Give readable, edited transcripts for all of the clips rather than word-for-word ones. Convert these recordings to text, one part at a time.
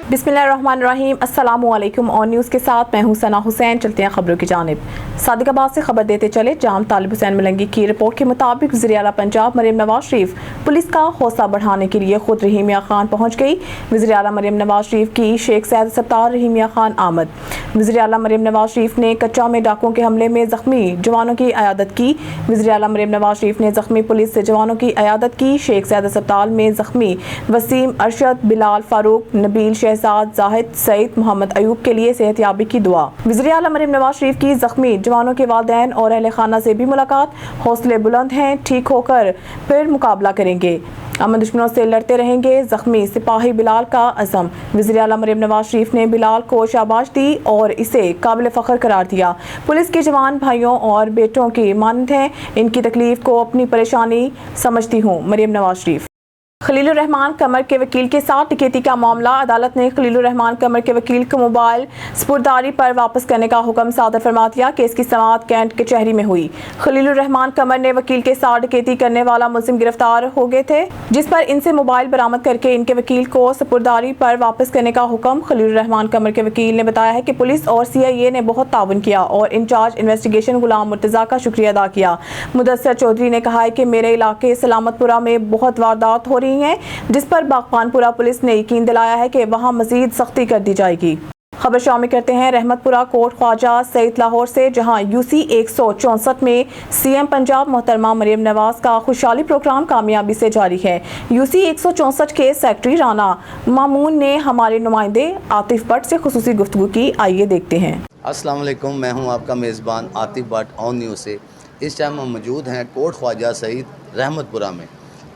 बिस्मिल्लाहिर्रहमानिर्रहीम। अस्सलामुअलैकुम। और न्यूज़ के साथ मैं हूं सना हुसैन। चलते हैं खबरों की जानिब। सादिकाबाद से खबर देते चले। जाम तालिब हुसैन मलंगी की रिपोर्ट के मुताबिक वज़ीर आला पंजाब मरियम नवाज शरीफ पुलिस का हौसला बढ़ाने के लिए खुद रहीमिया खान पहुँच गई। वज़ीर आला मरियम नवाज शरीफ की शेख सैयद अस्पताल रहीमिया खान आमद। वज़ीर आला मरियम नवाज शरीफ ने कच्चा में डाकुओं के हमले में ज़ख्मी जवानों की अयादत की। वज़ीर आला मरियम नवाज शरीफ ने ज़ख्मी पुलिस से जवानों की अयादत की। शेख सैयद अस्पताल में ज़ख्मी वसीम, अरशद, बिलाल, फारूक, नबील, शहजाद, जाहिद, सईद, मोहम्मद अयूब के लिए सेहतयाबी की दुआ। वज़ीर आला मरियम नवाज शरीफ की ज़ख्मी जवानों के वालिदैन और अहले खाना से भी मुलाकात। हौसले बुलंद हैं, ठीक होकर फिर मुकाबला करेंगे, अमन दुश्मनों से लड़ते रहेंगे। ज़ख्मी सिपाही बिलाल का अज़म। वज़ीर आला मरियम नवाज शरीफ ने बिलाल को शाबाश दी और इसे काबिल फ़ख्र करार दिया। पुलिस के जवान भाइयों और बेटों की मानद हैं, इनकी तकलीफ़ को अपनी परेशानी समझती हूँ। मरियम नवाज शरीफ। खलीलुर रहमान कमर के वकील के साथ डकैती का मामला। अदालत ने खलीलुर रहमान कमर के वकील को मोबाइल स्पुर्दारी पर वापस करने का हुक्म सादर फरमा दिया। केस की समाअत कैंट कचहरी में हुई। खलीलुर रहमान कमर ने वकील के साथ डकैती करने वाला मुलजिम गिरफ्तार हो गए थे, जिस पर इनसे मोबाइल बरामद करके इनके वकील को स्पुर्दारी पर वापस करने का हुक्म। खलीलुर रहमान कमर के वकील ने बताया है कि पुलिस और CIA ने बहुत ताउन किया और इंचार्ज इन्वेस्टिगेशन गुलाम मुर्तज़ा का शुक्रिया अदा किया। मुदस्सर चौधरी ने कहा है कि मेरे इलाके सलामतपुरा में बहुत वारदात हो रही हैं, जिस पर बागबानपुरा पुलिस ने यकीन दिलाया है कि वहां मजीद सख्ती कर दी जाएगी। खबर शामिल करते हैं रहमतपुरा कोट ख्वाजा सईद लाहौर से, जहां UC 164 में CM पंजाब मोहतरमा मरियम नवाज का खुशहाली प्रोग्राम कामयाबी से जारी है। UC 164 के सेक्रेटरी राना मामून ने हमारे नुमाइंदे आतिफ भट्ट से खुसूसी गुफ्तगू की। आइए देखते हैं। अस्सलाम वालेकुम, मैं हूं आपका मेज़बान आतिफ भट्ट ऑन न्यूज़ से। इस टाइम हम मौजूद हैं कोट ख्वाजा सईद रहमतपुरा में।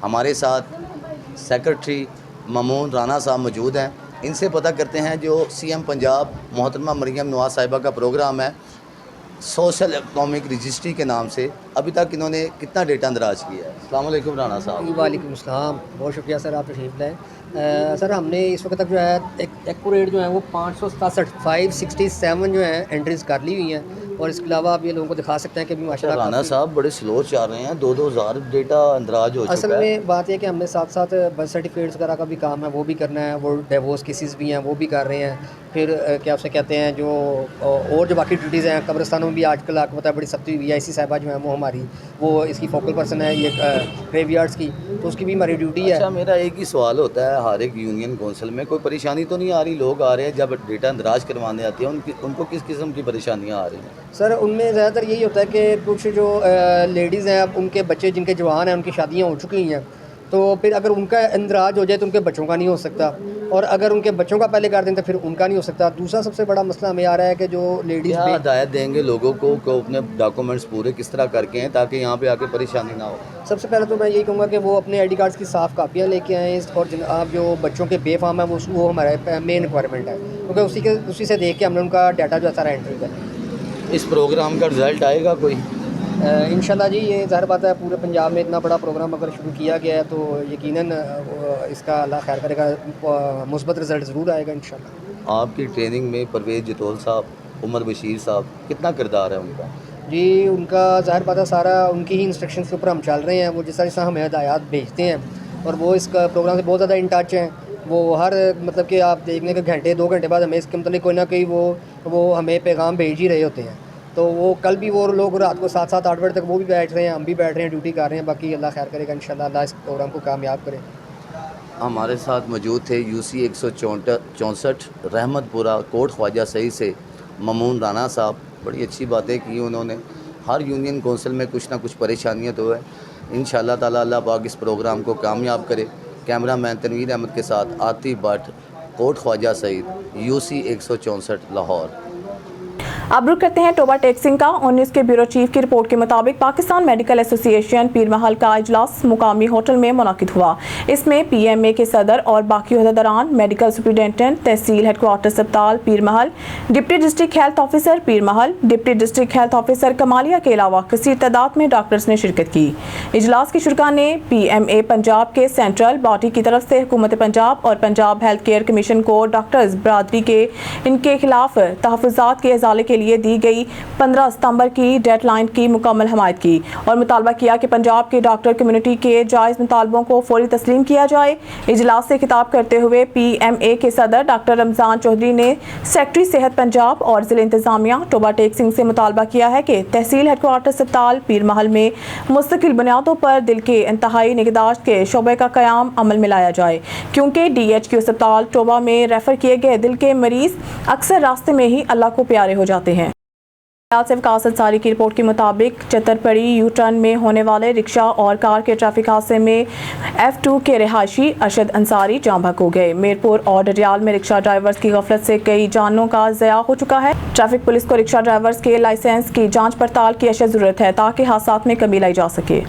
हमारे साथ सेक्रेटरी मामून राना साहब मौजूद हैं। इनसे पता करते हैं जो CM पंजाब मोहतरमा मरियम नवाज साहिबा का प्रोग्राम है सोशल इकनॉमिक रजिस्ट्री के नाम से, अभी तक इन्होंने कितना डेटा अंदराज किया है। अस्सलाम वालेकुम राना साहब। वालेकुम अस्सलाम, बहुत शुक्रिया सर, आप तशरीफ़ लाए। सर हमने इस वक्त तक जो है एक्यूरेट जो है वो 567 जो है एंट्रीज कर ली हुई हैं, और इसके अलावा आप ये लोगों को दिखा सकते हैं कि अभी माशाल्लाह राना साहब बड़े स्लो चल रहे हैं, 2-2 हज़ार डेटा अंदराज हो चुका है। असल में बात यह कि हमने साथ साथ बर्थ सर्टिफिकेट्स वगैरह का भी काम है, वो भी करना है, वो डिवोर्स केसेस भी हैं वो भी कर रहे हैं। फिर क्या उसे कहते हैं जो और जो बाकी ड्यूटीज़ हैं, कब्रिस्तानों में भी आजकल आपको पता है बड़ी सख्ती हुई है। IC साहिबा जो है वो हमारी वो इसकी फोकल पर्सन है ये ग्रेवयार्ड्स की, तो उसकी भी हमारी ड्यूटी है। अच्छा, मेरा एक ही सवाल होता है, हर एक यूनियन कौंसिल में कोई परेशानी तो नहीं आ रही? लोग आ रहे हैं जब डेटा अंदराज करवाने आते हैं, उनको किस किस्म की परेशानियाँ आ रही हैं? सर उनमें ज़्यादातर यही होता है कि कुछ जो लेडीज़ हैं, अब उनके बच्चे जिनके जवान हैं उनकी शादियाँ हो चुकी हैं, तो फिर अगर उनका इंदराज हो जाए तो उनके बच्चों का नहीं हो सकता, और अगर उनके बच्चों का पहले कर दें तो फिर उनका नहीं हो सकता। दूसरा सबसे बड़ा मसला हमें आ रहा है कि जो लेडीज़ हिदायत देंगे लोगों को अपने डॉक्यूमेंट्स पूरे किस तरह करके हैं ताकि यहाँ पे आके परेशानी ना हो। सबसे पहले तो मैं यही कहूँगा कि वो अपने ID कार्ड्स की साफ़ कापियाँ लेके आएँ, और जनाब जो बच्चों के बेफाम है वो हमारा मेन रिक्वायरमेंट है, क्योंकि उसी से देख के हमने उनका डाटा जो सारा एंट्री किया। इस प्रोग्राम का रिज़ल्ट आएगा कोई? इंशाल्लाह जी, ये ज़ाहिर बात है पूरे पंजाब में इतना बड़ा प्रोग्राम अगर शुरू किया गया है तो यकीनन इसका अल्लाह खैर करेगा, मुस्बत रिज़ल्ट ज़रूर आएगा इंशाल्लाह। आपकी ट्रेनिंग में परवेज़ जटोल साहब, उमर बशीर साहब, कितना किरदार है उनका? जी उनका ज़ाहिर बात है सारा उनकी ही इंस्ट्रक्शंस के ऊपर हम चल रहे हैं। वो जिस तरह हमें हदायत भेजते हैं, और वो इस प्रोग्राम से बहुत ज़्यादा इन टच हैं। वो हर मतलब कि आप देखने के घंटे 2 घंटे बाद हमें इसके मतलब कोई ना कोई वो हमें पैगाम भेज ही रहे होते हैं। तो वो कल भी वो लोग रात को 7-7 8 बजे तक वो भी बैठ रहे हैं, हम भी बैठ रहे हैं, ड्यूटी कर रहे हैं। बाकी अल्लाह खैर करेगा इंशाल्लाह, अल्लाह इस प्रोग्राम को कामयाब करे। हमारे साथ मौजूद थे UC 164 रहमतपुरा कोट ख्वाजा सईद से मामून राना साहब। बड़ी अच्छी बातें की उन्होंने। हर यूनियन कौंसिल में कुछ ना कुछ परेशानियाँ तो है, इंशाल्लाह ताला अल्लाह पाक इस प्रोग्राम को कामयाब करे। कैमरा मैन तनवीर अहमद के साथ आतिफ भट्ट, कोट ख्वाजा सईद, UC 164 लाहौर। अब रुक करते हैं टोबा टेक्सिंग का। और न्यूज़ के ब्यूरो चीफ की रिपोर्ट के मुताबिक पाकिस्तान मेडिकल एसोसिएशन पीर महल का इजलास मुकामी होटल में मुनाकिद हुआ। इसमें PMA के सदर और बाकी अहदेदारान, मेडिकल सुपरिटेंडेंट, तहसील हेडक्वार्टर अस्पताल पीर महल, डिप्टी डिस्ट्रिक्ट हेल्थ ऑफिसर पीर महल, deputy district health officer Kamalia के अलावा कसीर तादाद में डॉक्टर्स ने शिरकत की। इजलास की शुरा ने PMA पंजाब के सेंट्रल बॉडी की तरफ से हुकूमत पंजाब और पंजाब हेल्थ केयर कमीशन को डॉक्टर्स बरादरी के इनके खिलाफ तहफ़्फ़ुज़ात के इज़ाले के لیے دی گئی 15 ستمبر کی ڈیڈ لائن کی مکمل حمایت کی اور مطالبہ کیا کہ پنجاب کی ڈاکٹر کمیونٹی کے جائز مطالبوں کو فوری تسلیم کیا جائے۔ اجلاس سے خطاب کرتے ہوئے پی ایم اے کے صدر ڈاکٹر رمضان چودھری نے سیکٹری صحت پنجاب اور ضلع انتظامیہ ٹوبہ ٹیک سنگھ سے مطالبہ کیا ہے کہ تحصیل ہیڈ کوارٹر اسپتال پیر محل میں مستقل بنیادوں پر دل کے انتہائی نگہداشت کے شعبے کا قیام عمل میں لایا جائے، کیونکہ ڈی ایچ کیو اسپتال ٹوبہ میں ریفر کیے گئے دل کے مریض اکثر راستے میں ہی اللہ کو پیارے ہو جاتے ہیں۔ سے وکاس انصاری کی رپورٹ کے مطابق چترپڑی یو ٹرن میں ہونے والے رکشہ اور کار کے ٹریفک حادثے میں F2 کے رہائشی ارشد انصاری جاں بحق ہو گئے۔ میرپور اور ڈڈیال میں رکشہ ڈرائیورز کی غفلت سے کئی جانوں کا ضیاع ہو چکا ہے۔ ٹریفک پولیس کو رکشہ ڈرائیورز کے لائسنس کی جانچ پڑتال کی اشد ضرورت ہے تاکہ حادثات میں کمی لائی جا سکے۔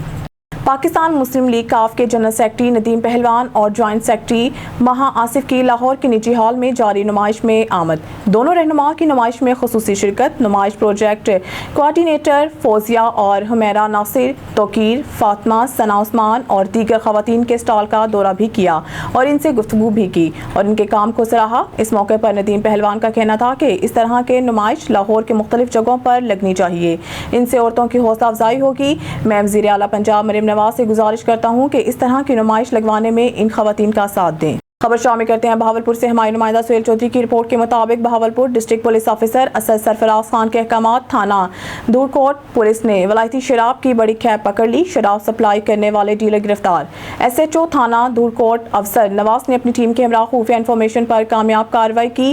پاکستان مسلم لیگ کاف کے جنرل سیکرٹری ندیم پہلوان اور جوائنٹ سیکرٹری مہا آصف کی لاہور کے نجی ہال میں جاری نمائش میں آمد۔ دونوں رہنما کی نمائش میں خصوصی شرکت۔ نمائش پروجیکٹ کوآرڈینیٹر فوزیہ اور حمیرہ ناصر، توقیر، فاطمہ، ثنا عثمان اور دیگر خواتین کے سٹال کا دورہ بھی کیا اور ان سے گفتگو بھی کی اور ان کے کام کو سراہا۔ اس موقع پر ندیم پہلوان کا کہنا تھا کہ اس طرح کے نمائش لاہور کے مختلف جگہوں پر لگنی چاہیے، ان سے عورتوں کی حوصلہ افزائی ہوگی۔ میں وزیر اعلیٰ پنجاب مریم نواز سے گزارش کرتا ہوں کہ اس طرح کی نمائش لگوانے میں ان خواتین کا ساتھ دیں۔ خبر شامل کرتے ہیں بہاولپور سے۔ ہماری نمائندہ سہیل چودھری کی رپورٹ کے مطابق Bahawalpur district police officer Asad Sarfraz Khan کے احکامات تھانہ دھورکوٹ پولیس نے ولایتی شراب کی بڑی کھیپ پکڑ لی، شراب سپلائی کرنے والے ڈیلر گرفتار۔ ایس ایچ او تھانہ دھورکوٹ افسر نواز نے اپنی ٹیم کے ہمراہ خفیہ انفارمیشن پر کامیاب کارروائی کی۔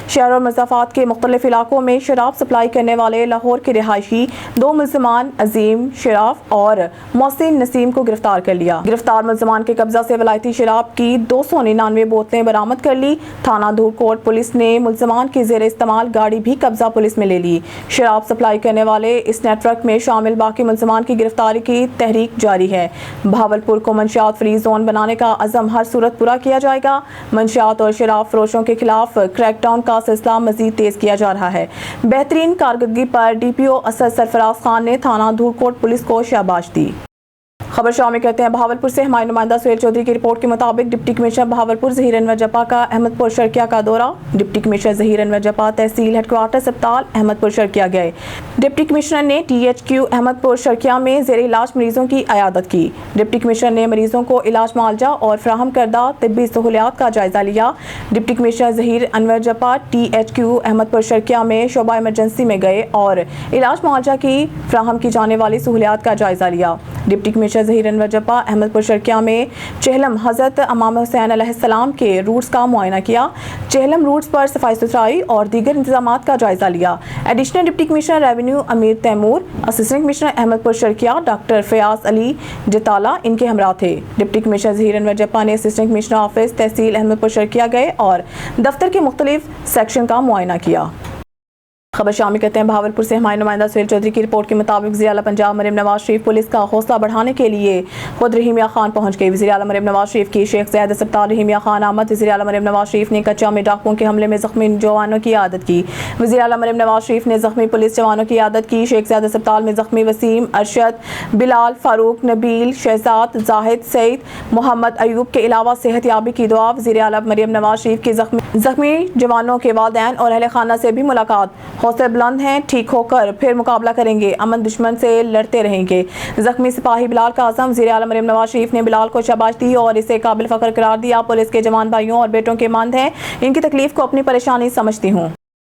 شہر اور مضافات کے مختلف علاقوں میں شراب سپلائی کرنے والے لاہور کے رہائشی 2 ملزمان عظیم شراف اور محسن نسیم کو گرفتار کر لیا۔ گرفتار ملزمان کے قبضہ سے ولایتی شراب کی 299 بوتلیں برآمد کر لی۔ تھانہ دھورکوٹ پولیس نے ملزمان کی زیر استعمال گاڑی بھی قبضہ پولیس میں لے لی۔ شراب سپلائی کرنے والے اس نیٹ ورک میں شامل باقی ملزمان کی گرفتاری کی تحریک جاری ہے۔ بہاولپور کو منشیات فری زون بنانے کا عزم ہر صورت پورا کیا جائے گا۔ منشیات اور شراب فروشوں کے خلاف کریک ڈاؤن کا سلسلہ مزید تیز کیا جا رہا ہے۔ بہترین کارکردگی پر ڈی پی او اسد سرفراز خان نے تھانہ دھورکوٹ پولیس کو شاباش دی۔ خبر شامل کرتے ہیں بہاولپور سے۔ ہماری نمائندہ سہیل چودھری کی رپورٹ کے مطابق ڈپٹی کمشنر بہاولپور ظہیر انور جپا کا احمد پور شرکیہ کا دورہ۔ ڈپٹی کمشنر ظہیر انور جپا تحصیل ہیڈ کوارٹر اسپتال احمد پور شرکیہ گئے۔ ڈپٹی کمشنر نے ٹی ایچ کیو احمد پور شرکیہ میں زیر علاج مریضوں کی عیادت کی۔ ڈپٹی کمشنر نے مریضوں کو علاج معالجہ اور فراہم کردہ طبی سہولیات کا جائزہ لیا۔ ڈپٹی کمشنر ظہیر انور جپا ٹی ایچ کیو احمد پور شرکیہ میں شعبہ ایمرجنسی میں گئے اور علاج معالجہ کی فراہم کی جانے والی سہولیات کا جائزہ لیا۔ ڈپٹی کمشنر ظہیر انور جپا احمد پور شرکیہ میں چہلم حضرت امام حسین علیہ السلام کے روٹس کا معائنہ کیا۔ چہلم روٹس پر صفائی ستھرائی اور دیگر انتظامات کا جائزہ لیا۔ ایڈیشنل ڈپٹی کمشنر ریونیو امیر تیمور، اسسٹنٹ کمشنر احمد پور شرکیہ ڈاکٹر فیاض علی جتالہ ان کے ہمراہ تھے۔ ڈپٹی کمشنر ظہیر انور جپا نے اسسٹنٹ کمشنر آفس تحصیل احمد پور شرکیہ گئے اور دفتر کے مختلف سیکشن کا معائنہ کیا۔ خبر شامل کرتے ہیں بہاولپور سے۔ ہماری نمائندہ سہیل چودھری کی رپورٹ کے مطابق وزیر اعلیٰ پنجاب مریم نواز شریف پولیس کا حوصلہ بڑھانے کے لیے خود رحیمیہ خان پہنچ گئی۔ وزیر اعلیٰ مریم نواز شریف کی شیخ زاید اسپتال رحیمیہ خان آمد۔ وزیر اعلیٰ مریم نواز شریف نے کچا میں ڈاکوؤں کے حملے میں زخمی جوانوں کی عیادت کی۔ وزیر اعلیٰ مریم نواز شریف نے زخمی پولیس جوانوں کی عیادت کی۔ شیخ زاید اسپتال میں زخمی وسیم، ارشد، بلال، فاروق، نبیل، شہزاد، زاہد، سعید، محمد ایوب کے علاوہ صحت یابی کی دعا۔ وزیر اعلیٰ مریم نواز شریف کی زخمی جوانوں کے والدین اور اہل خانہ سے بھی ملاقات۔ حوصلے بلند ہیں، ٹھیک ہو کر پھر مقابلہ کریں گے، امن دشمن سے لڑتے رہیں گے۔ زخمی سپاہی بلال کا عزم۔ وزیر اعلیٰ مریم نواز شریف نے بلال کو شاباش دی اور اسے قابل فخر قرار دیا۔ پولیس کے جوان بھائیوں اور بیٹوں کے ماند ہیں، ان کی تکلیف کو اپنی پریشانی سمجھتی ہوں۔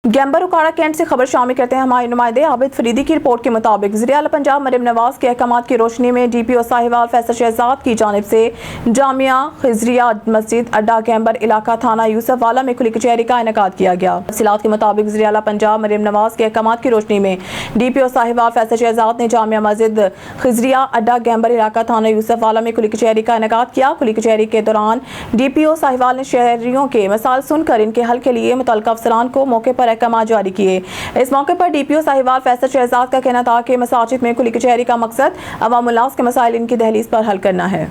گیمبر اکاڑا کینٹ سے خبر شامل کرتے ہیں ہمارے نمائندے عابد فریدی کی رپورٹ کے مطابق وزیر اعلیٰ پنجاب مریم نواز کے احکامات کی روشنی میں ڈی پی او ساہیوال فیصل شہزاد کی جانب سے جامعہ خضریہ مسجد اڈا گیمبر علاقہ تھانہ یوسف والا میں کھلی کچہری کا انعقاد کیا گیا۔ تفصیلات کے مطابق وزیر اعلیٰ پنجاب مریم نواز کے احکامات کی روشنی میں ڈی پی او ساہیوال فیصل شہزاد نے جامعہ مسجد خضریہ اڈا گیمبر علاقہ تھانہ یوسف والا میں کھلی کچہری کا انعقاد کیا۔ کھلی کچہری کے دوران ڈی پی او ساہیوال نے شہریوں کے مسائل سن کر ان کے حل کے لیے متعلقہ افسران کو موقع پر احکامات جاری کیے۔ اس موقع پر ڈی پی او ساہیوال فیصل شہزاد کا کہنا تھا کہ مساجد میں کھلی کچہری کا مقصد عوام الناس کے مسائل ان کی دہلیز پر حل کرنا ہے۔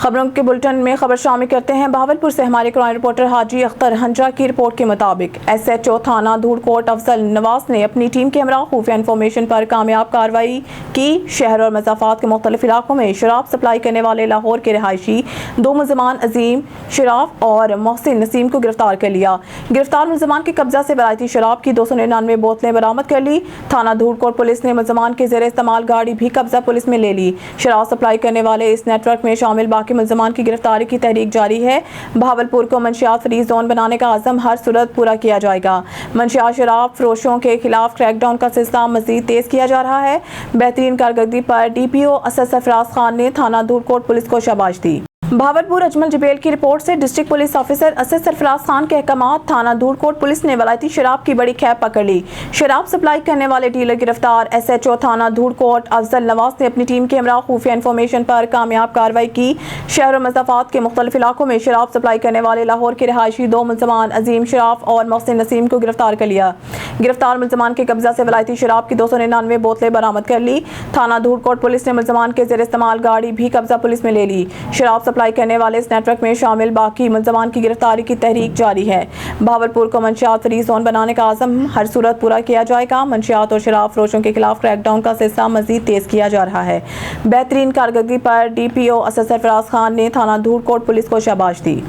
खबरों के बुलेटिन में खबर शामिल करते हैं। बहावलपुर से हमारे क्राइम रिपोर्टर हाजी अख्तर हंजा की रिपोर्ट के मुताबिक SHO थाना धूड़कोट अफजल नवाज ने अपनी टीम के हमरा खुफिया इन्फॉर्मेशन पर कामयाब कार्रवाई की। शहर और मज़ाफ़ात के मुख्तलिफ इलाकों में शराब सप्लाई करने वाले लाहौर के रिहायशी 2 मुलज़मान अजीम शराफ और मोहसिन नसीम को गिरफ्तार कर लिया। गिरफ्तार मुलज़मान के कब्जा से वलायती शराब की 299 बोतलें बरामद कर ली। थाना धूड़कोट पुलिस ने मुलज़मान के ज़ेरे इस्तेमाल गाड़ी भी कब्जा पुलिस में ले ली। शराब सप्लाई करने वाले इस नेटवर्क में शामिल बाकी मुलज़मान की गिरफ्तारी की तहरीक जारी है। बहावलपुर को मंशियात फ्री जोन बनाने का आज़म हर सूरत पूरा किया जाएगा। मंशियात शराब फरोशों के खिलाफ क्रैकडाउन का सिलसिला मज़ीद तेज़ किया जा रहा है। बेहतरीन कारकर्दगी पर DPO असद सरफराज खान ने थाना धूड़कोट पुलिस को शाबाश दी। बहावलपुर अजमल जबेल की रिपोर्ट से district police officer Asad Sarfaraz Khan के अहकामात थाना धूड़कोट पुलिस ने वलायती शराब की बड़ी खैप पकड़ ली। शराब सप्लाई करने वाले डीलर गिरफ्तार। SHO थाना धूड़कोट अफजल नवाज ने अपनी टीम के हमरा खुफिया इन्फॉर्मेशन पर कामयाब कार्रवाई की। शहर और मज़ाफ़ात के मुख्तलिफ इलाकों में शराब सप्लाई करने वाले लाहौर के रिहायशी 2 मुलज़मान अजीम शराफ और मोहसिन नसीम को गिरफ्तार कर लिया। गिरफ्तार मुलज़मान के कब्जा से वलायती शराब की 299 बोतलें बरामद कर ली। थाना धूड़कोट पुलिस ने मुलज़मान के ज़ेरे इस्तेमाल गाड़ी भी कब्जा पुलिस में ले ली। शराब सप्लाई करने वाले इस नेटवर्क में शामिल बाकी मुलज़मान की गिरफ्तारी की तहरीक जारी है। बहावलपुर को मंशियात फ्री जोन बनाने का आज़म हर सूरत पूरा किया जाएगा। मंशियात और शराब फरोशों के खिलाफ क्रैकडाउन का सिलसिला मज़ीद तेज़ किया जा रहा है। बेहतरीन कारकर्दगी पर DPO असद सरफराज खान ने थाना धूड़कोट पुलिस को शाबाश दी।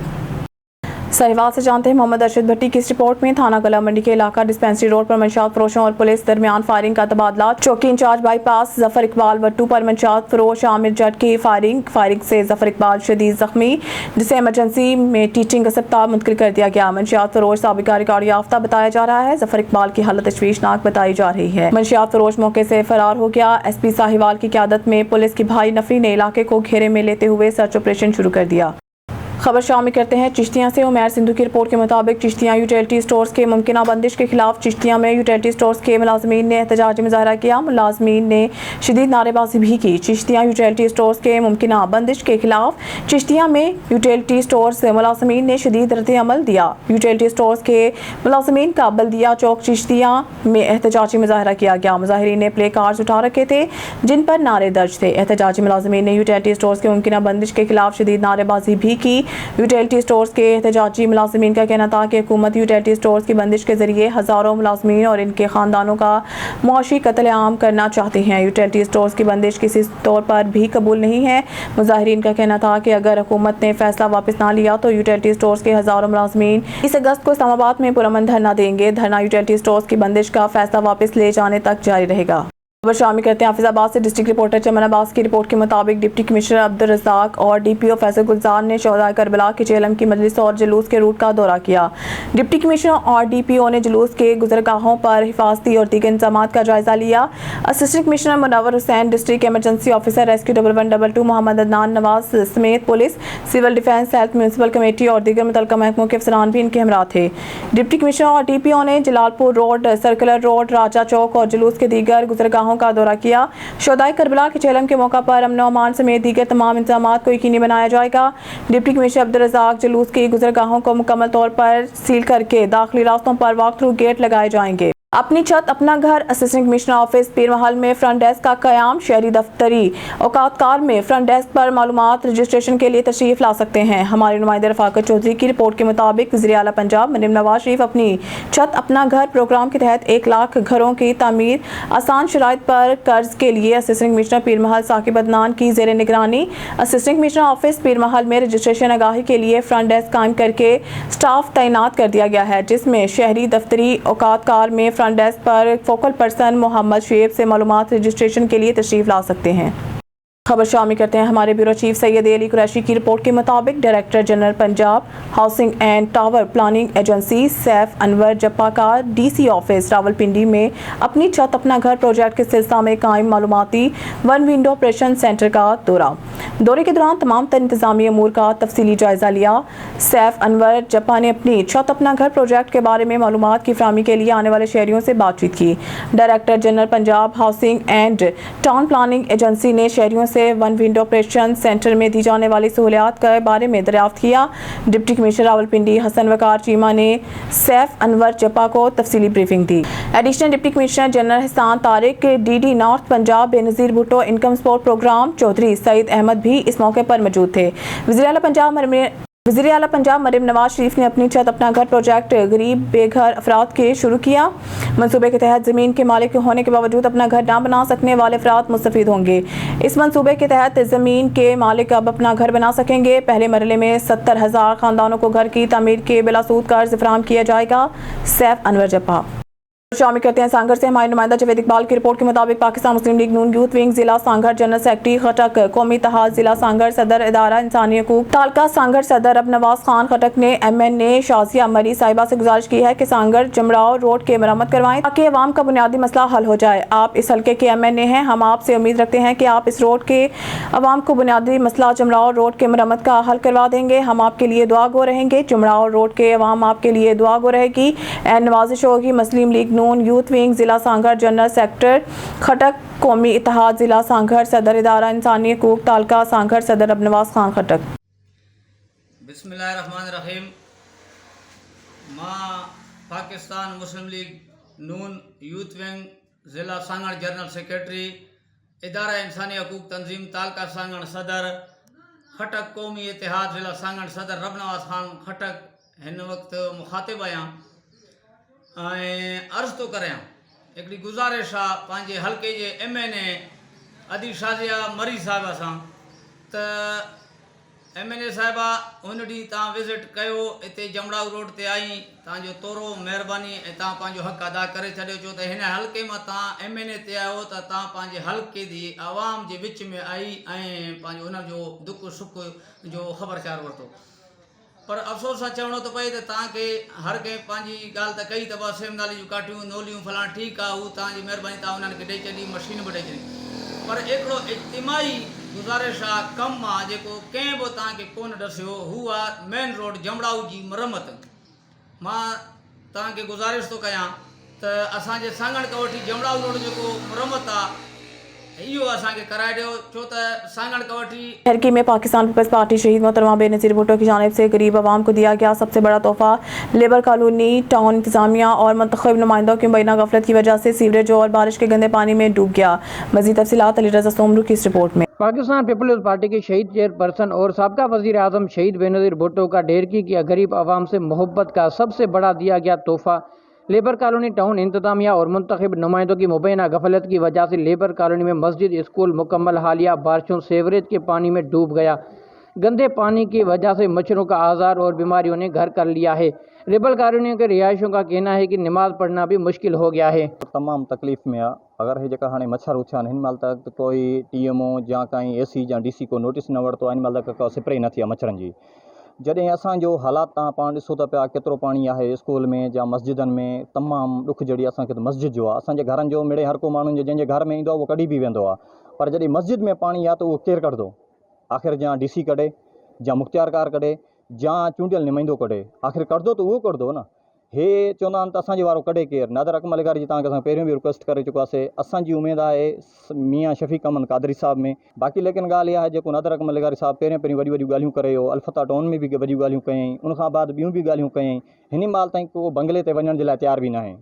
साहिवाल से जानते हैं मोहम्मद अरशद भट्टी की इस रिपोर्ट में। थाना कला मंडी के इलाका डिस्पेंसरी रोड पर मंशियात फरोशों और पुलिस दरमियान फायरिंग का तबादला। चौकी इंचार्ज बाईपास जफर इकबाल वट्टू पर मंशियात फरोश आमिर जट की फायरिंग से जफर इकबाल शदीद जख्मी, जिसे इमरजेंसी में टीचिंग अस्पताल मुंतकिल कर दिया गया। मंशियात फरोश साबिका रिकॉर्ड याफ्ता बताया जा रहा है। जफर इकबाल की हालत तशवीशनाक बताई जा रही है। मंशियात फरोश मौके से फरार हो गया। SP साहिवाल की क़यादत में पुलिस की भाई नफरी ने इलाके को घेरे में लेते हुए सर्च ऑपरेशन शुरू कर दिया। खबर शामिल करते हैं चिश्तियाँ से। उमैर सिंधु की रिपोर्ट के मुताबिक चिश्तियाँ यूटिलिटी स्टोर्स के मुमकिना बंदिश के खिलाफ चिश्तियाँ में यूटिलिटी स्टोर्स के मुलाजमीन ने एहतजाजी मुजाहरा किया। मुलाजमीन ने शदीद नारेबाजी भी की। चिश्तियाँ यूटिलिटी स्टोर्स के मुमकिना बंदिश के खिलाफ चिश्तियाँ में यूटिलिटी स्टोर्स मुलाजमीन ने शदीद रद्द-ए-अमल दिया। यूटिलिटी स्टोर्स के मुलाजमीन का बल्दिया चौक चिश्तियाँ में एहतजाजी मुजाहरा किया गया। मुजाहिरीन ने प्ले कार्ड्स उठा रखे थे जिन पर नारे दर्ज थे। एहतजाजी मुलाजमीन ने यूटिलिटी स्टोर्स के मुमकिना बंदिश के खिलाफ शदीद नारेबाजी भी की। यूटिलिटी स्टोर्स के एहतजाजी मुलाजमीन का कहना था कि हुकूमत यूटिलिटी स्टोर्स की बंदिश के जरिए हज़ारों मुलाजमीन और इनके ख़ानदानों का मुआशी कत्लेआम करना चाहते हैं। यूटिलिटी स्टोर्स की बंदिश किसी तौर पर भी कबूल नहीं है। मुजाहिरीन का कहना था कि अगर हुकूमत ने फैसला वापस ना लिया तो यूटिलिटी स्टोर्स के हज़ारों मुलाजमीन 30 अगस्त को इस्लामाबाद में पुरअमन धरना देंगे। धरना यूटिलिटी स्टोर्स की बंदिश का फैसला वापस ले जाने तक जारी रहेगा। खबर शामिल करते हैं हाफिजाबाद से। डिस्ट्रिक्ट रिपोर्टर चमन अब्बास की रिपोर्ट के मुताबिक डिप्टी कमिश्नर अब्दुल रज़ाक और DPO फैसल गुलजार ने शोहदाए करबला के चेलम की मजलिस और जुलूस के रूट का दौरा किया। डिप्टी कमिश्नर और DPO ने जुलूस के गुजरगाहों पर हिफाजती और दीगर इंतजाम का जायजा लिया। Assistant commissioner Munawwar Hussain, district emergency officer rescue 1112 Mohammad Adnan Nawaz समेत police, civil defence, health, municipal committee और दीगर मुतल्लिका महकमों के अफसरान भी इनके हमरा थे। डिप्टी कमिश्नर और DPO ने जलालपुर रोड, सर्कुलर रोड, राजा चौक और जुलूस के दीगर गुजरगाहों का दौरा किया। शोहदाए करबला के चेलम के मौका पर अमन अमान समेत दीगर तमाम इंतजामात को यकीनी बनाया जाएगा। डिप्टी कमिश्नर अब्दुल रज़ाक जुलूस की गुजरगाहों को मुकम्मल तौर पर सील करके दाखिली रास्तों पर वॉक थ्रू गेट लगाए जाएंगे। अपनी छत अपना घर। असिस्टेंट कमिश्नर ऑफिस पीर महल में फ्रंट डेस्क का कयाम। शहरी दफ्तरी औकातकार में फ्रंट डेस्क पर मालूमात रजिस्ट्रेशन के लिए तशरीफ ला सकते हैं। हमारे नुमाइंदे रफाकत चौधरी की रिपोर्ट के मुताबिक वज़ीर आला पंजाब मरीम नवाज शरीफ अपनी छत अपना घर प्रोग्राम के तहत 1 लाख घरों की तामीर आसान शराइत पर कर्ज के लिए असिस्टेंट कमिश्नर पीर महल साकिब अदनान की ज़ेर निगरानी असिस्टेंट कमिश्नर ऑफिस पीर महल में रजिस्ट्रेशन आगाही के लिए फ्रंट डेस्क कायम करके स्टाफ तैनात कर दिया गया है, जिसमें शहरी दफ्तरी औकातकार में फ्रंट डेस्क पर फोकल पर्सन मोहम्मद शेब से मालूमात रजिस्ट्रेशन के लिए तशरीफ ला सकते हैं। खबर शामिल करते हैं हमारे ब्यूरो चीफ सैयद अली कुरैशी की रिपोर्ट के मुताबिक director general Punjab housing and town planning agency Saif Anwar Jappa का DC ऑफिस रावलपिंडी में अपनी छत अपना घर प्रोजेक्ट के सिलसिला में कायम मालूमाती वन विंडो ऑपरेशन सेंटर का दौरे के दौरान तमाम तर इंतजामी अमूर का तफसीली जायजा लिया। सैफ अनवर जप्पा ने अपनी छत अपना घर प्रोजेक्ट के बारे में मालूमात की फराहमी के लिए आने वाले शहरियों से बातचीत की। Director general Punjab housing and town planning agency ने शहरियों से वन विंडो ऑपरेशन सेंटर में दी जाने वाली सहूलियात के बारे में दरियाफ्त किया। डिप्टी कमिश्नर रावलपिंडी हसन वकार चीमा ने सैफ अनवर जपा को तफसीली ब्रीफिंग दी। Additional deputy commissioner general Hisan Tariq, DD north Punjab Benazir Bhutto income support programme Chaudhry Saeed Ahmed भी इस मौके पर मौजूद थे। वज़ीर आला पंजाब मरीम नवाज शरीफ ने अपनी छत अपना घर प्रोजेक्ट गरीब बेघर अफराद के शुरू किया। मंसूबे के तहत ज़मीन के मालिक होने के बावजूद अपना घर ना बना सकने वाले अफराद मुस्तफ़ीद होंगे। इस मंसूबे के तहत ज़मीन के मालिक अब अपना घर बना सकेंगे। पहले मरहले में 70,000 ख़ानदानों को घर की तामीर के बिलासूद कर्ज फराहम किया जाएगा। सैफ अनवर जपा शामिल करते हैं सांगड़ से हमारे नुमाइंदा जावेद इकबाल की रिपोर्ट के मुताबिक पाकिस्तान मुस्लिम लीग नून यूथ विंग जिला सांगड़ जनरल सेक्रेटरी खटक, कौमी इत्तेहाद जिला सांगड़ सदर इदारा इंसानी हकूक तालका सांगड़ सदर अब नवाज खान खटक ने MNA शाजिया मरी साहिबा से गुजारिश की है कि सांगड़ जमराव रोड के मरम्मत करवाएं ताकि अवाम का बुनियादी मसला हल हो जाए। आप इस हल्के के MNA हैं, हम आपसे उम्मीद रखते हैं कि आप इस रोड के अवाम को बुनियादी मसला जमराव रोड के मरम्मत का हल करवा देंगे। हम आपके लिए दुआ गो रहेंगे। जमराव रोड के अवाम आपके लिए दुआ गो रहेगी। नवाजिश होगी। मुस्लिम लीग नून यूथ विंग जिला सांगड़ जनरल सेक्रेटरी खटक, कौमी इत्तेहाद जिला सांगड़ सदर इदारा इंसानी हकूक तालका सांगड़ सदर अब नवाज खान खटक। बिस्मिल्लाहिर्रहमानिर्रहीम। मां पाकिस्तान मुस्लिम लीग नून यूथ विंग ज़िला सांगड़ जनरल सेक्रेटरी इदारा इंसानी हकूक तंजीम तालका सांगड़ सदर खटक, कौमी इत्तेहाद ज़िला सांगड़ सदर रब नवाज खान खटक हिन वक्त मुखातिब आहियां ऐं अर्ज़ तो करियां हिकिड़ी गुज़ारिश आहे पंहिंजे हल्के जे MNA अदी शाजिया मरी साहिबा सां त MNA साहिबा हुन ॾींहुं तव्हां विज़िट कयो, हिते जमड़ाऊ रोड ते आई, तव्हांजो तोरो महिरबानी ऐं तव्हां पंहिंजो हक़ अदा करे छॾियो छो त हिन हल्के मां तव्हां MNA ते आयो त तव्हां पंहिंजे हल्के जी आवाम जे विच में आई ऐं पंहिंजो हुन जो दुख सुख जो ख़बरचार वरितो। पर अफ़सोस सां चवणो थो पए त तव्हांखे हर कंहिं पंहिंजी ॻाल्हि त कई त बसि सेमदाली जूं काटियूं नोलियूं फलाण ठीकु आहे, हू तव्हांजी महिरबानी तव्हां उन्हनि खे ॾेई छॾी, मशीन बि ॾेई छॾी, पर हिकिड़ो इज्तिमाही गुज़ारिश आहे, कमु आहे जेको कंहिं बि तव्हांखे कोन ॾसियो, हू आहे मेन रोड जमड़ाऊ जी मरम्मत। मां तव्हांखे गुज़ारिश थो कयां त असांजे सांगड़ खां वठी जमड़ाऊ रोड जेको मरम्मत आहे इहो असांखे कराए ॾियो छो त सांगड़ खां वठी टर्की में पाकिस्तान पीपल्स पार्टी शहीद मोहतरमा बेनज़ीर भुट्टो की जानिब से गरीब आवाम को दिया गया सबसे बड़ा तोहफा। लेबर कॉलोनी टाउन इंतजामिया और मुंतखब नुमाइंदों की मुबैना गफलत की वजह से सीवरेज और बारिश के गंदे पानी में डूब गया। मज़ीद तफसीलात अली रज़ा सोमरू की इस रिपोर्ट में। पाकिस्तान पीपल्स पार्टी के शहीद चेयरपर्सन और साबका वज़ीर आज़म शहीद बेनज़ीर भुट्टो का ढेरकी किया गरीब आवाम से मोहब्बत का सबसे बड़ा दिया गया तोहफा। लेबर कॉलोनी टाउन इंतजामिया और मुंतखब नुमाइंदों की मुबैना गफलत की वजह से लेबर कॉलोनी में मस्जिद, स्कूल मुकम्मल हालिया बारिशों सेवरेज के पानी में डूब गया। गंदे पानी की वजह से मच्छरों का आज़ार और बीमारियों ने घर कर लिया है। लेबर कॉलोनियों के रिहायशों का कहना है कि नमाज पढ़ना भी मुश्किल हो गया है। तमाम तकलीफ़ में आहे। अगर हे जेका हाणे मच्छर उथिया आहिनि हिन महिल तक कोई TMO या काई AC या DC को नोटिस न वरितो आहे, हिन महिल तक स्प्रे न थी आहे मच्छरनि जी। जॾहिं असांजो हालात तव्हां पाण ॾिसो था पिया केतिरो पाणी आहे स्कूल में या मस्जिदनि में, तमामु ॾुख जहिड़ी असांखे त मस्जिद जो आहे। असांजे घरनि जो मिड़े हर को माण्हुनि जो जंहिंजे घर में ईंदो आहे उहो कढी बि वेंदो आहे, पर जॾहिं मस्जिद में पाणी आहे त उहो केरु कढंदो? आख़िर या DC कढे या मुख़्तियारकार कढे या चूंडियल नुमाइंदो कढे, आख़िर कढंदो त उहो कढंदो न। हे चवंदा आहिनि त असांजे वारो कढे केरु? नादर अकमल गारी जी तव्हांखे असां पहिरियों बि रिक्वेस्ट करे चुकासीं। असांजी उमेदु आहे मियाँ शफ़ीक़ अमन कादरी साहब में। बाक़ी लेकिन ॻाल्हि इहा आहे जेको नादर अकमल गारी साहब पहिरियों वॾियूं ॻाल्हियूं करे वियो, अलफ़ता टाउन में बि वॾियूं ॻाल्हियूं कयईं, उनखां बाद ॿियूं बि ॻाल्हियूं कयईं, हिन महिल ताईं को बंगले ते वञण जे लाइ तयारु बि न आहे।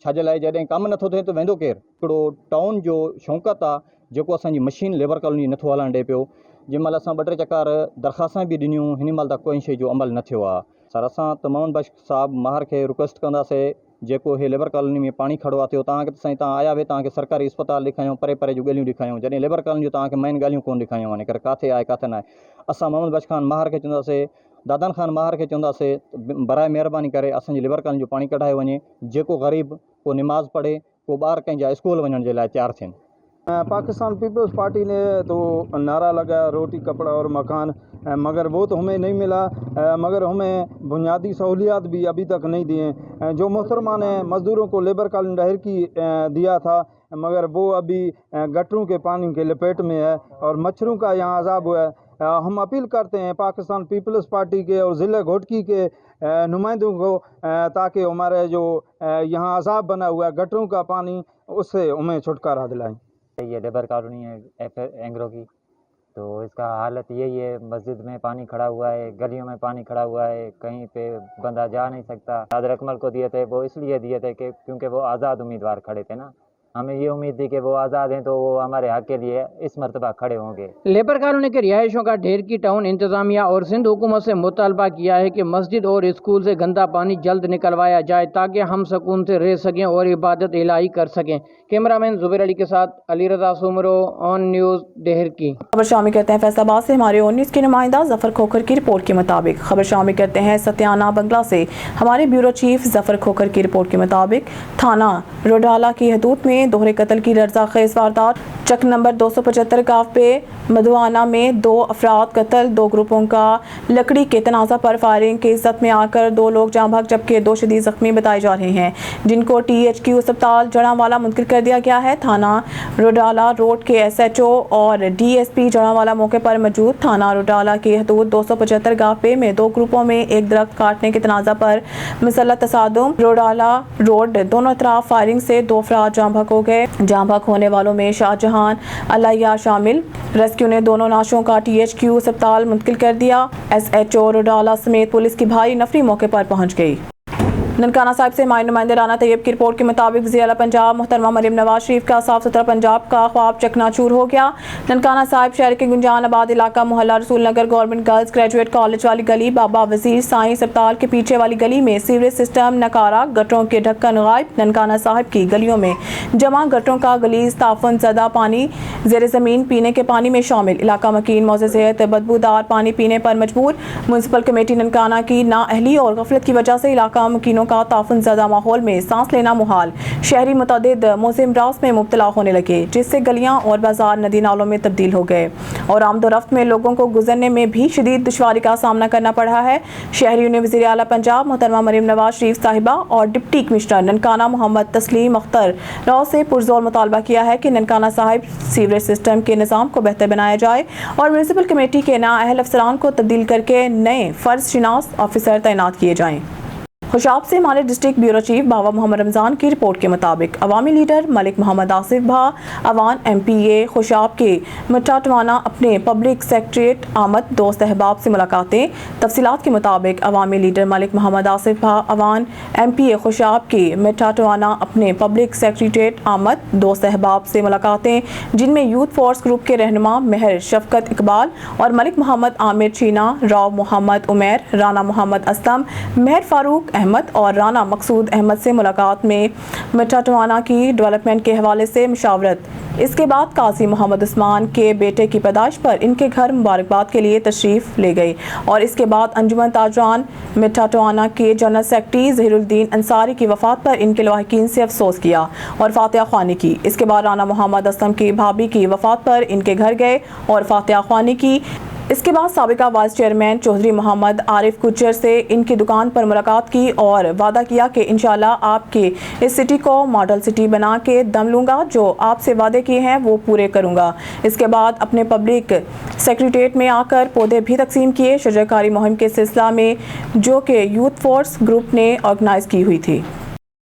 छाजे लाइ? जॾहिं कमु नथो थिए त वेंदो केरु? हिकिड़ो टाउन जो शौक़त आहे जेको असांजी मशीन लेबर कॉलोनी नथो हलणु ॾिए पियो। जंहिं महिल असां 2-3 चकर दरख़्वास्तां बि ॾिनियूं, हिन महिल तक कोई शइ जो अमल न थियो आहे। सर असां त मोहन बख्श साहब माहर खे रिक्वेस्ट कंदासीं जेको हे लेबर कॉलोनी में पाणी खड़ो आहे थियो, तव्हांखे त साईं तव्हां आया हुए, तव्हांखे सरकारी अस्पताल ॾेखारियूं, परे परे जूं ॻाल्हियूं ॾेखारियूं, जॾहिं लेबर कॉलोनी जो तव्हांखे मेन ॻाल्हियूं कोन ॾेखारियूं, वञी करे किथे आहे किथे न आहे। असां मोहम्मद बख्श खान माहर खे चवंदासीं, दादन खान माहर खे चवंदासीं बराए महिरबानी करे असांजी लेबर कॉलोनी जो पाणी कढाए वञे, जेको ग़रीब को नमाज़ पढ़े, को ॿार कंहिंजा स्कूल वञण जे लाइ तयारु थियनि। पाकिस्तान पीपल्स पार्टी ने तो नारा लगाया रोटी कपड़ा और मकान, मगर वो तो हमें नहीं मिला, मगर हमें बुनियादी सहूलियात भी अभी तक नहीं दिए। जो मोहतरमा ने मज़दूरों को लेबर कॉलोनी डहर की दिया था, मगर वो अभी गटरों के पानी के लपेट में है और मच्छरों का यहाँ अजाब हुआ है। हम अपील करते हैं पाकिस्तान पीपल्स पार्टी के और ज़िला घोटकी के नुमाइंदों को, ताकि हमारे जो यहाँ अजाब बना हुआ है गटरों का पानी, उससे हमें छुटकारा दिलाएं। ये लेबर कॉलोनी है एंग्रो की, तो इसका हालत यही है, मस्जिद में पानी खड़ा हुआ है, गलियों में पानी खड़ा हुआ है, कहीं पे बंदा जा नहीं सकता। नादिर अकमल को दिए थे, वो इसलिए दिए थे कि क्योंकि वो आज़ाद उम्मीदवार खड़े थे ना, हमें ये उम्मीद थी कि वो आज़ाद हैं तो वो हमारे हक़ के लिए इस मरतबा खड़े होंगे। लेबर कॉलोनी के रिहायशों का ढेर की टाउन इंतजामिया और सिंध हुकूमत से मुतालबा किया है कि मस्जिद और स्कूल से गंदा पानी जल्द निकलवाया जाए ताकि हम सुकून से रह सकें और इबादत इलाही कर सकें। कैमरामैन जुबैर अली के साथ अली रज़ा सुमरो, ऑन न्यूज़ डेहर की। खबर शामिल करते हैं फैसलाबाद से हमारे ऑन न्यूज़ के नुमाइंदा जफर खोखर की रिपोर्ट के मुताबिक। खबर शामिल करते हैं सत्याना बंगला से हमारे ब्यूरो चीफ जफर खोखर की रिपोर्ट के मुताबिक थाना रोडाला की हदूद में दोहरे कत्ल की लर्ज़ाखेज़ वारदात। चक नंबर 275 गाँव पे मधुआना में 2 अफराद कत्ल, 2 ग्रुपों का लकड़ी के तनाज़ा पर फायरिंग की इज्जत में आकर 2 लोग जाँ भाग जबकि 2 शदीद जख्मी बताए जा रहे हैं जिनको THQ अस्पताल जड़ांवाला मुंतकिल कर दिया गया है। थाना रोडाला रोड के SHO और DSP जड़ांवाला मौके पर मौजूद। थाना रोडाला की हदूद 275 गाँव पे में 2 ग्रुपों में एक दरख्त काटने के तनाज़ा पर मुसल्लत तसादुम। रोडाला रोड दोनों तरफ फायरिंग से 2 अफराद जाँ भाग हो गए। जाँ भाग होने वालों में शाहजहां अलाया शामिल। रेस्क्यू ने दोनों लाशों का THQ अस्पताल मुंतकिल कर दिया। SHO रोडाला समेत पुलिस की भारी नफरी मौके पर पहुंच गई। ननकाना साहिब से हमारे नुमाइंदे राना तैयब की रिपोर्ट के मुताबिक वज़ीर आला पंजाब मोहतरमा मरीम नवाज शरीफ का साफ सुथरा पंजाब का ख्वाब चकनाचूर हो गया। ननकाना साहिब शहर के गुंजान आबाद इलाका मोहल्ला रसूल नगर गवर्नमेंट गर्ल्स ग्रेजुएट कॉलेज वाली गली, बाबा वजीर साइंस अस्पताल के पीछे वाली गली में सीवरेज सिस्टम नकारा, गटरों के ढक्कन गायब। ननकाना साहिब की गलियों में जमा गटरों का गलीज ताफन ज़दा पानी ज़ेर ज़मीन पीने के पानी में शामिल। इलाका मकीन मौज़े सेहत बदबूदार पानी पीने पर मजबूर। म्यूनसिपल कमेटी ननकाना की नाअहली और गफलत की वजह से इलाका मकीनों का ताफन ज़दा माहौल में सांस लेना मुहाल। शहरी मुतअद्दिद मौसम अमराज में मुब्तला होने लगे जिससे गलियां और बाजार नदी नालों में तब्दील हो गए और आमदोरफ्त में लोगों को गुजरने में भी शदीद दुश्वारी का सामना करना पड़ा है। शहरियों ने वज़ीर आला पंजाब मोहतरमा मरीम नवाज शरीफ साहिबा और डिप्टी कमिश्नर ननकाना मोहम्मद तस्लीम अख्तर राव से पुरजोर मुतालबा किया है कि ननकाना साहिब सीवरेज सिस्टम के निज़ाम को बेहतर बनाया जाए और म्यूनसिपल कमेटी के नाअहल अफसरान को तब्दील करके नए फ़र्ज शिनास ऑफिसर तैनात किए जाएँ। खुशाब से हमारे डिस्ट्रिक्ट ब्यूरो चीफ बाबा मोहम्मद रमज़ान की रिपोर्ट के मुताबिक अवामी लीडर मलिक मोहम्मद आसिफ भा अवान MPA खुशाब के मटाटवाना अपने पब्लिक सेक्रेटरीट आमद दोस्त अहबाब से मुलाकातें। तफसीलात के मुताबिक अवामी लीडर मलिक मोहम्मद आसिफ भा अवान MPA खुशाब के मटाटवाना अपने पब्लिक सेक्रेटरीट आमद दोस्त अहबाब से मुलाकातें जिनमें यूथ फोर्स ग्रुप के रहनुमा महर शफकत इकबाल और मलिक मोहम्मद आमिर चीना, राव मोहम्मद उमैर, राना मोहम्मद असलम, महर फारूक अहमद और राना मकसूद अहमद से मुलाकात में मटाटवाना की डेवलपमेंट के हवाले से मुशावरत। इसके बाद काजी मोहम्मद उस्मान के बेटे की पैदाइश पर इनके घर मुबारकबाद के लिए तशरीफ़ ले गए और इसके बाद अंजुमन ताजरान मटाटवाना के जनरल सेक्रेटरी ज़हीरुद्दीन अंसारी की वफ़ात पर इनके लवाहिकीन से अफसोस किया और फातिहा ख्वानी की। इसके बाद राना मोहम्मद असलम की भाभी की वफ़ात पर इनके घर गए और फातिहा ख्वानी की। इसके बाद साबिका वाइस चेयरमैन चौधरी मोहम्मद आरिफ कुचर से इनकी दुकान पर मुलाकात की और वादा किया कि इंशाल्लाह आपके इस सिटी को मॉडल सिटी बना के दम लूँगा, जो आपसे वादे किए हैं वो पूरे करूँगा। इसके बाद अपने पब्लिक सेक्रेटरीट में आकर पौधे भी तकसीम किए शजरकारी मुहिम के सिलसिला में जो कि यूथ फोर्स ग्रुप ने ऑर्गेनाइज की हुई थी।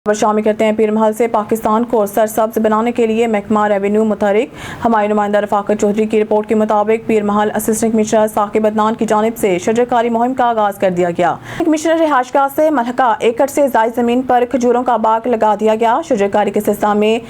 खबर शामिल करते हैं पीरमहल से पाकिस्तान को सरसब्ज बनाने के लिए महकमा रेवेन्यू मुतहरिक। हमारे नुमाइंदा रफाकत चौधरी की रिपोर्ट के मुताबिक पीरमहल असिस्टेंट कमिश्नर साकिब अदनान की जानिब से शजरकारी मुहिम का आगाज कर दिया गया। कमिश्नर रिहायशगाह से मलहका एकड़ से ज़ायद ज़मीन पर खजूरों का बाग लगा दिया गया। शजरकारी के सिलसिला में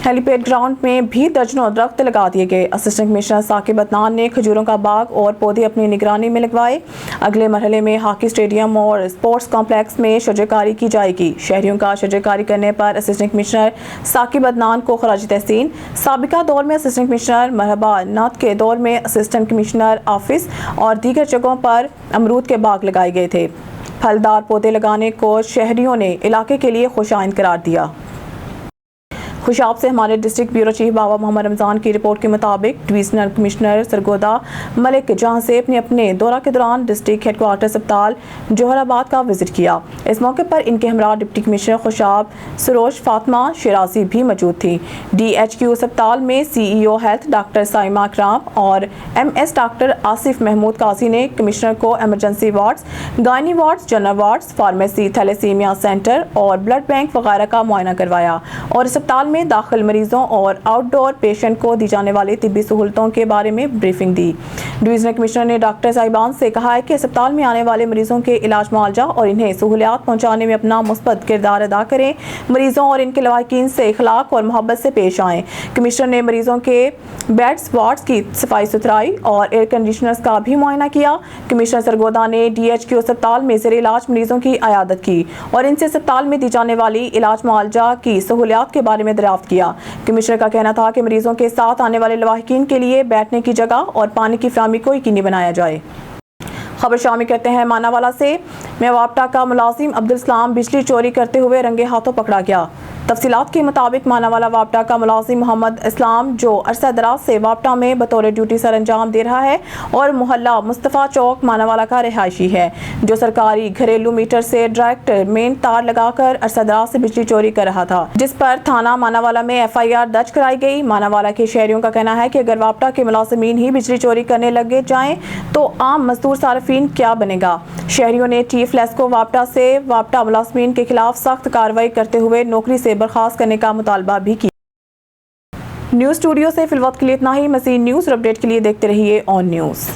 हेलीपैड ग्राउंड में भी दर्जनों दरख्त लगा दिए गए। असिस्टेंट कमिश्नर साकिब अदनान ने खजूरों का बाग और पौधे अपनी निगरानी में लगवाए। अगले मरहले में हॉकी स्टेडियम और स्पोर्ट्स कॉम्प्लेक्स में शजरकारी की जाएगी। शहरियों का शजरकारी करने पर असिस्टेंट कमिश्नर साकिब अदनान को खराज तहसीन। साबिका दौर में असिस्टेंट कमिश्नर मरहबा नात के दौर में असिस्टेंट कमिश्नर ऑफिस और दीगर जगहों पर अमरूद के बाग लगाए गए थे। फलदार पौधे लगाने को शहरियों ने इलाके के लिए खुशाइन करार दिया। खुशाब से हमारे डिस्ट्रिक्ट ब्यूरो चीफ बाबा मोहम्मद रमज़ान की रिपोर्ट के मुताबिक डिवीजनल कमिश्नर सरगोदा मलिक जहांसेब ने अपने दौरा के दौरान डिस्ट्रिक्ट हेडक्वार्टर अस्पताल जोहराबाद का विजिट किया। इस मौके पर इनके हमरा डिप्टी कमिश्नर खुशाब सरोज फातिमा शिराजी भी मौजूद थी। DHQ अस्पताल में CEO health doctor Saima Akram और MS डॉक्टर आसिफ महमूद काजी ने कमिश्नर को emergency wards, gynae wards, general wards, pharmacy, thalassemia centre और ब्लड बैंक वगैरह का मुआयना करवाया और अस्पताल में में दाखिल मरीजों और आउटडोर पेशेंट को दी जाने वाली तिब्बी सहूलतों के बारे में ब्रीफिंग दी। डिवीजनल कमिश्नर ने डॉक्टर साहिबान से कहा है कि अस्पताल में आने वाले मरीजों के इलाज मुआवजा और इन्हें सहूलियात पहुँचाने में अपना मुस्बत किरदार अदा करें। मरीजों और इनके लवाहिकीन से इखलाक और मोहब्बत से पेश आएँ। कमिश्नर ने मरीजों के बेड्स, वार्ड्स की सफाई सुथराई और एयर कंडीशनर्स का भी मुआयना किया। कमिश्नर सरगोदा ने DHQ अस्पताल में ज़ेर इलाज मरीजों की अयादत की और इनसे अस्पताल में दी जाने वाली इलाज मुआवजा की सहूलियात के बारे में दरियाफ्त किया। कमिश्नर का कहना था कि मरीजों के साथ आने वाले लवाहिकीन के लिए बैठने की जगह और पानी की फराहमी को यकीनी बनाया जाए। खबर शामिल करते हैं मानावाला से। मेवापटा का मुलाजिम अब्दुल सलाम बिजली चोरी करते हुए रंगे हाथों पकड़ा गया। तफसीलात के मुताबिक मानावाला वापटा का मुलाजिम मोहम्मद इस्लाम, जो अरसा दराज से वापटा में बतौर ड्यूटी सर अंजाम दे रहा है और मोहल्ला मुस्तफ़ा चौक मानावाला का रिहायशी है, जो सरकारी घरेलू मीटर से डायरेक्ट मेन तार लगाकर अरसा दराज से बिजली चोरी कर रहा था, जिस पर थाना मानावाला में FIR दर्ज कराई गई। मानावाला के शहरियों का कहना है कि अगर वापटा के मुलाजिमीन ही बिजली चोरी करने लगे जाएं तो आम मजदूर सार्फिन क्या बनेगा। शहरियों ने चीफ लेस्को वापटा से वापटा मुलाजिमीन के खिलाफ सख्त कार्रवाई करते हुए नौकरी से बर्खास्त करने का मुतालबा भी किया। न्यूज़ स्टूडियो से फिलवक्त के लिए इतना ही। मज़ीद न्यूज़ और अपडेट के लिए देखते रहिए ऑन न्यूज़।